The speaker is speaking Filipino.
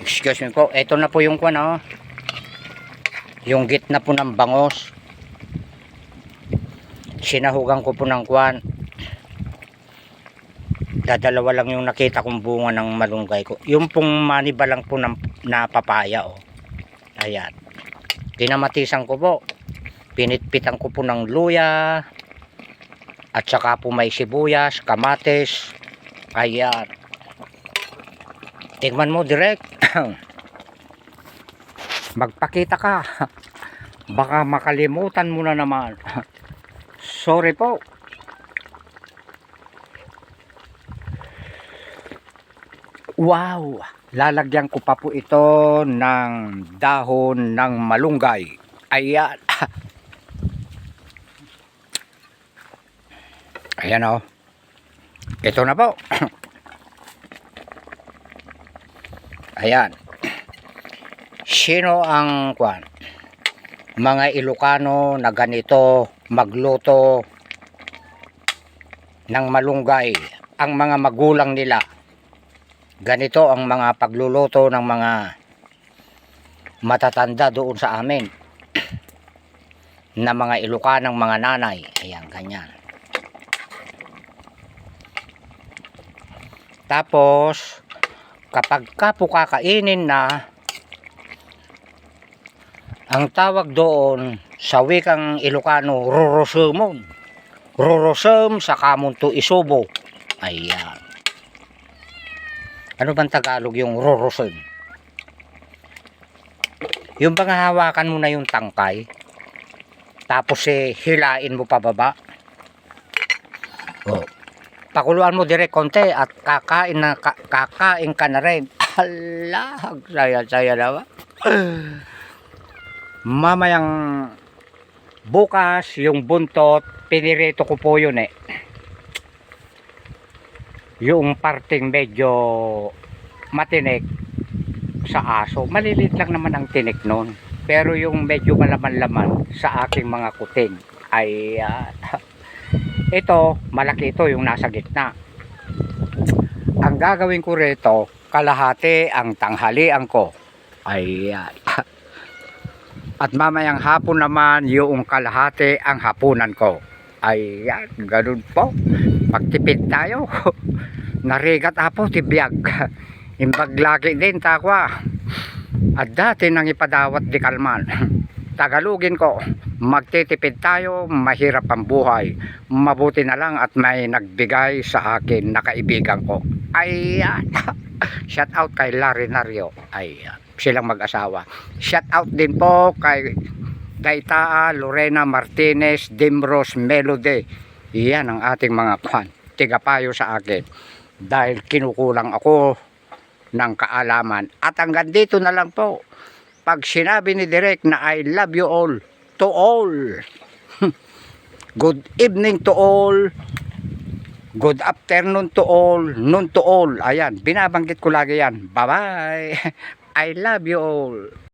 Excuse me po. Ito na po yung kwan, oh. Yung gitna po ng bangos. Sinahugan ko po ng kwan. Dadalawa lang yung nakita kong bunga ng malunggay ko. Yung pong maniba lang po na papaya, oh. Ayan. Tinamatisan ko po. Pinitpitan ko po ng luya. At saka po may sibuyas, kamatis. Ayan. Tingnan mo direct. Magpakita ka. Baka makalimutan mo na naman. Sorry po. Wow! Lalagyan ko pa po ito ng dahon ng malunggay. Ayan. Ayan, oh. Ito na po. Ayan. Sino ang kwan? Mga Ilocano na ganito magluto ng malunggay. Ang mga magulang nila. Ganito ang mga pagluluto ng mga matatanda doon sa amin. Na mga Ilocanong mga nanay. Ayan, ganyan. Tapos, kapag ka po kakainin na, ang tawag doon sa wikang Ilocano, rorosumon. Rorosum sa kamunto isubo. Ayan. Ano bang Tagalog yung rorosum? Yung bang hawakan mo na yung tangkay, tapos hilain mo pababa. Oh. Pakuluan mo direct konti at kakain ka na rin. Allah, saya naman. Mamayang bukas yung buntot, pinirito ko po yun eh. Yung parting medyo matinik sa aso. Malilit lang naman ang tinik nun. Pero yung medyo malaman-laman sa aking mga kuting ay ito, malaki ito yung nasa gitna. Ang gagawin ko rito, kalahati ang tanghalian ko. Ayan. At mamayang hapon naman, yung kalahati ang hapunan ko. Ayan, ganun po. Magtipid tayo. Narigat apo, tibiyag. Imbaglagi din, takwa. At dati nang ipadawat di kalman. Tagalogin ko, magtitipid tayo, mahirap ang buhay. Mabuti na lang at may nagbigay sa akin na kaibigan ko. Ayan. Shout out kay Larry Nario. Ayan. Silang mag-asawa. Shout out din po kay Daitaa, Lorena Martinez, Dimros Melody. Iyan ang ating mga tigapayo sa akin. Dahil kinukulang ako ng kaalaman. At hanggang dito na lang po. Pag sinabi ni Direk na I love you all, to all. Good evening to all. Good afternoon to all, noon to all. Ayan, binabanggit ko lagi yan. Bye-bye. I love you all.